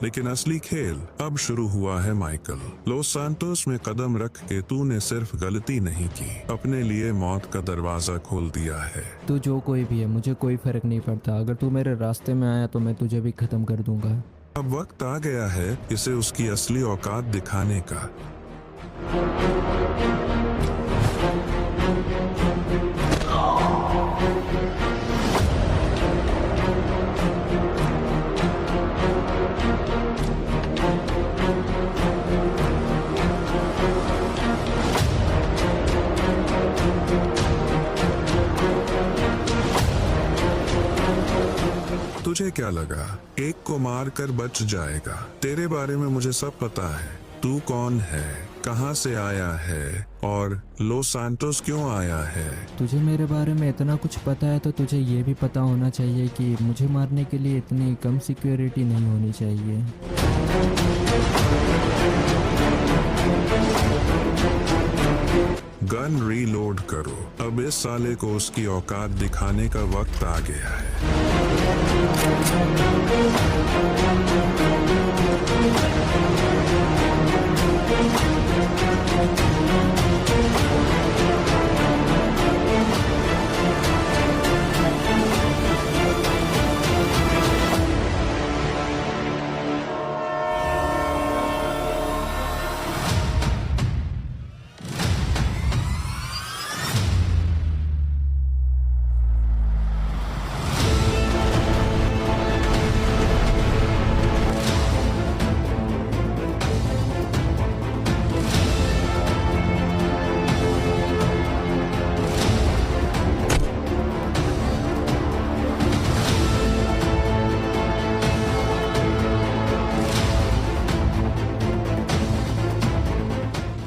लेकिन असली खेल अब शुरू हुआ है माइकल। लॉस सैंटोस में कदम रख के तूने सिर्फ गलती नहीं की, अपने लिए मौत का दरवाजा खोल दिया है। तू जो कोई भी है, मुझे कोई फर्क नहीं पड़ता। अगर तू मेरे रास्ते में आया तो मैं तुझे भी खत्म कर दूंगा। अब वक्त आ गया है इसे उसकी असली औकात दिखाने का। तुझे क्या लगा एक को मार कर बच जाएगा? तेरे बारे में मुझे सब पता है। तू कौन है, कहां से आया है और लॉस सैंटोस क्यों आया है। तुझे मेरे बारे में इतना कुछ पता है तो तुझे ये भी पता होना चाहिए कि मुझे मारने के लिए इतनी कम सिक्योरिटी नहीं होनी चाहिए। गन रीलोड करो। अब इस साले को उसकी औकात दिखाने का वक्त आ गया है।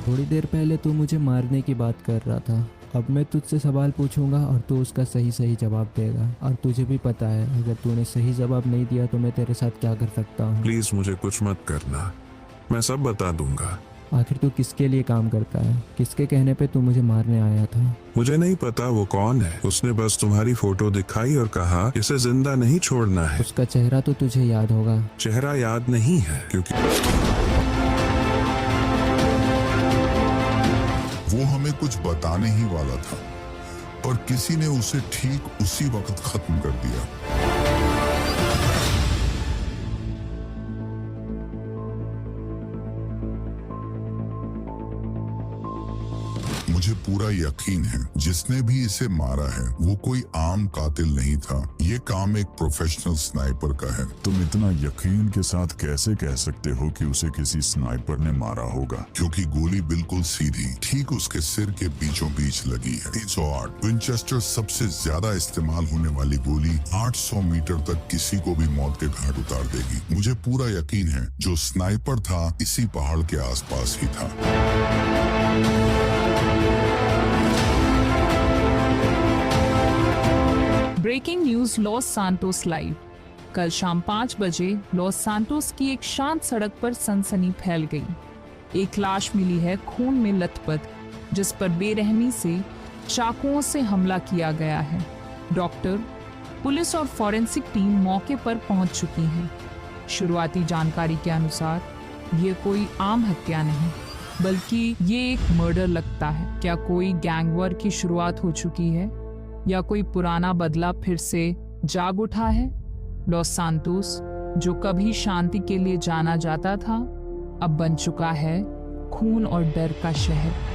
थोड़ी देर पहले तू मुझे मारने की बात कर रहा था। अब मैं तुझसे सवाल पूछूंगा और तू उसका सही सही जवाब देगा। और तुझे भी पता है अगर तूने सही जवाब नहीं दिया तो मैं तेरे साथ क्या कर सकता हूँ। प्लीज मुझे कुछ मत करना, मैं सब बता दूंगा। आखिर तू किसके लिए काम करता है? किसके कहने पे तू मुझे मारने आया था? मुझे नहीं पता वो कौन है। उसने बस तुम्हारी फोटो दिखाई और कहा इसे जिंदा नहीं छोड़ना है। उसका चेहरा तो तुझे याद होगा। चेहरा याद नहीं है क्योंकि वो हमें कुछ बताने ही वाला था और किसी ने उसे ठीक उसी वक्त खत्म कर दिया। मुझे पूरा यकीन है जिसने भी इसे मारा है वो कोई आम कातिल नहीं था। ये काम एक प्रोफेशनल स्नाइपर का है। तुम इतना यकीन के साथ कैसे कह सकते हो कि उसे किसी स्नाइपर ने मारा होगा? क्योंकि गोली बिल्कुल सीधी ठीक उसके सिर के बीचों बीच लगी है। 308 विंचेस्टर सबसे ज्यादा इस्तेमाल होने वाली गोली 800 मीटर तक किसी को भी मौत के घाट उतार देगी। मुझे पूरा यकीन है जो स्नाइपर था इसी पहाड़ के आसपास ही था। Breaking news Los Santos live. कल शाम 5 बजे लॉस सैंटोस की एक शांत सड़क पर सनसनी फैल गई। एक लाश मिली है खून में लथपथ, जिस पर बेरहमी से चाकुओं से हमला किया गया है। डॉक्टर, पुलिस और फॉरेंसिक टीम मौके पर पहुंच चुकी है। शुरुआती जानकारी के अनुसार ये कोई आम हत्या नहीं बल्कि ये एक मर्डर लगता है। क्या कोई गैंगवॉर की शुरुआत हो चुकी है या कोई पुराना बदला फिर से जाग उठा है? लॉस सैंटोस जो कभी शांति के लिए जाना जाता था अब बन चुका है खून और डर का शहर।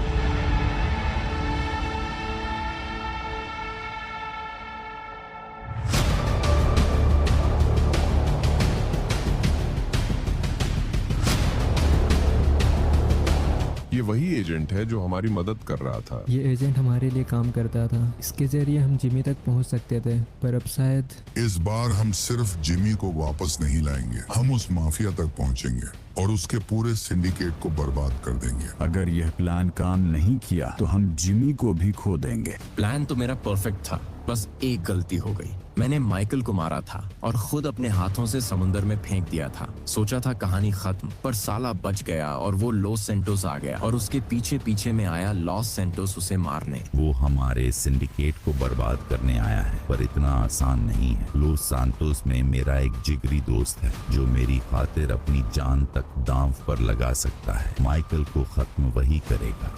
ये वही एजेंट है जो हमारी मदद कर रहा था। ये एजेंट हमारे लिए काम करता था। इसके जरिए हम जिमी तक पहुंच सकते थे, पर अब शायद इस बार हम सिर्फ जिमी को वापस नहीं लाएंगे, हम उस माफिया तक पहुंचेंगे और उसके पूरे सिंडिकेट को बर्बाद कर देंगे। अगर यह प्लान काम नहीं किया तो हम जिमी को भी खो देंगे। प्लान तो मेरा परफेक्ट था, बस एक गलती हो गई। मैंने माइकल को मारा था और खुद अपने हाथों से समुंदर में फेंक दिया था। सोचा था कहानी खत्म, पर साला बच गया और वो लॉस सैंटोस आ गया और उसके पीछे पीछे में आया लॉस सैंटोस उसे मारने। वो हमारे सिंडिकेट को बर्बाद करने आया है, पर इतना आसान नहीं है। लॉस सैंटोस में मेरा एक जिगरी दोस्त है जो मेरी खातिर अपनी जान तक दांव पर लगा सकता है। माइकल को खत्म वही करेगा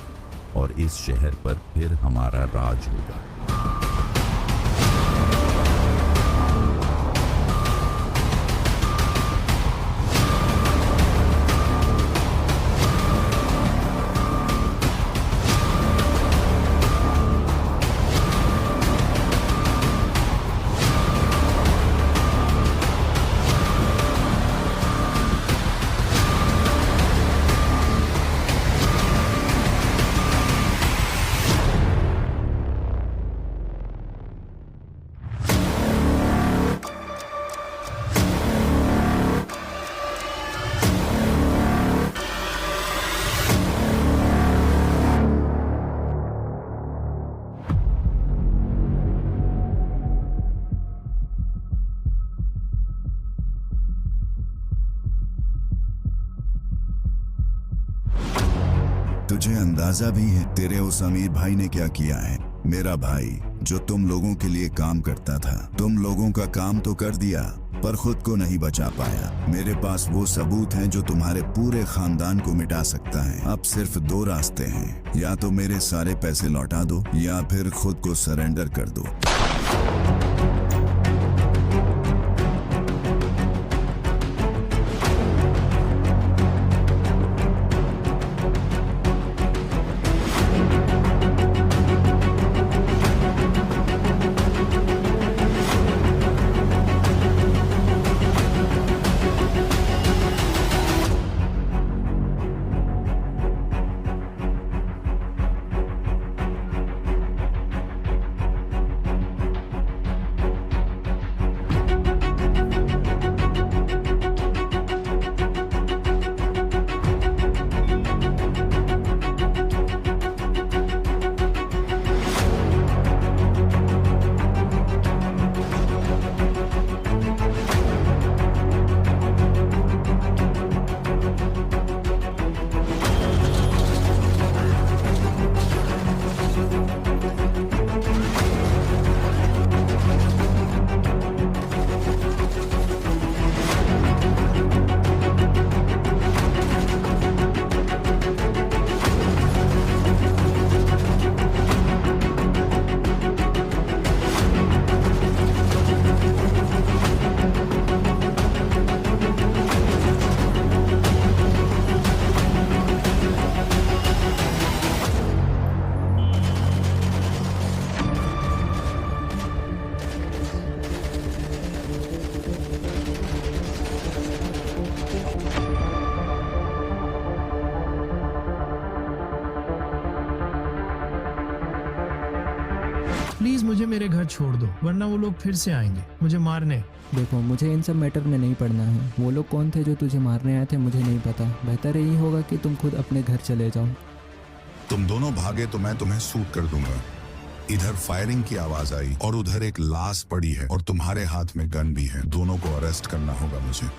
और इस शहर पर फिर हमारा राज होगा। तुझे अंदाजा भी है तेरे उस अमीर भाई ने क्या किया है? मेरा भाई जो तुम लोगों के लिए काम करता था, तुम लोगों का काम तो कर दिया पर खुद को नहीं बचा पाया। मेरे पास वो सबूत हैं जो तुम्हारे पूरे खानदान को मिटा सकता है। अब सिर्फ दो रास्ते हैं, या तो मेरे सारे पैसे लौटा दो या फिर खुद को सरेंडर कर दो। प्लीज मुझे मेरे घर छोड़ दो, वरना वो लोग फिर से आएंगे मुझे मारने। देखो, मुझे इन सब मैटर में नहीं पड़ना है। वो लोग कौन थे जो तुझे मारने आए थे मुझे नहीं पता। बेहतर यही होगा कि तुम खुद अपने घर चले जाओ। तुम दोनों भागे तो मैं तुम्हें शूट कर दूंगा। इधर फायरिंग की आवाज आई और उधर एक लाश पड़ी है और तुम्हारे हाथ में गन भी है। दोनों को अरेस्ट करना होगा मुझे।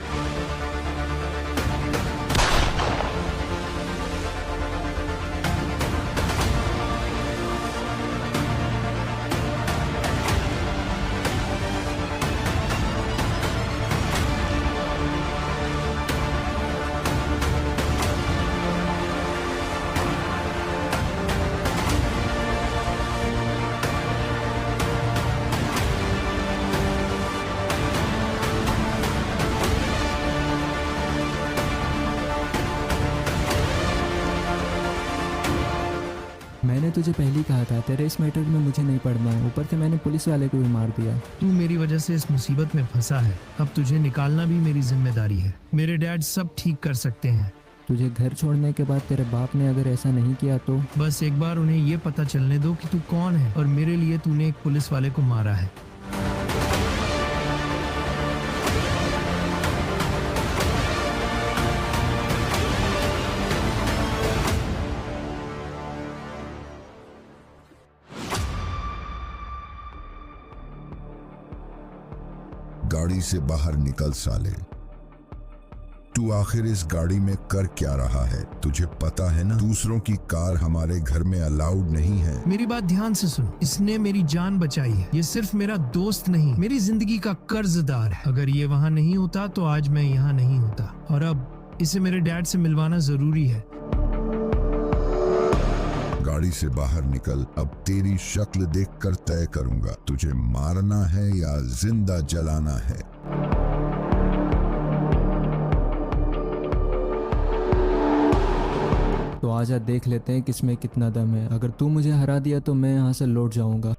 मैंने तुझे पहले ही कहा था तेरे इस मैटर में मुझे नहीं पड़ना है। ऊपर से मैंने पुलिस वाले को भी मार दिया। तू मेरी वजह से इस मुसीबत में फंसा है, अब तुझे निकालना भी मेरी जिम्मेदारी है। मेरे डैड सब ठीक कर सकते हैं। तुझे घर छोड़ने के बाद तेरे बाप ने अगर ऐसा नहीं किया तो? बस एक बार उन्हें ये पता चलने दो कि तू कौन है और मेरे लिए तूने एक पुलिस वाले को मारा है। गाड़ी से बाहर निकल साले। तू आखिर इस गाड़ी में कर क्या रहा है? तुझे पता है ना दूसरों की कार हमारे घर में अलाउड नहीं है। मेरी बात ध्यान से सुनो, इसने मेरी जान बचाई है। ये सिर्फ मेरा दोस्त नहीं, मेरी जिंदगी का कर्जदार है। अगर ये वहाँ नहीं होता तो आज मैं यहाँ नहीं होता, और अब इसे मेरे डैड से मिलवाना जरूरी है। गाड़ी से बाहर निकल, अब तेरी शक्ल देखकर तय करूंगा तुझे मारना है या जिंदा जलाना है। तो आजा देख लेते हैं किसमें कितना दम है। अगर तू मुझे हरा दिया तो मैं यहाँ से लौट जाऊंगा।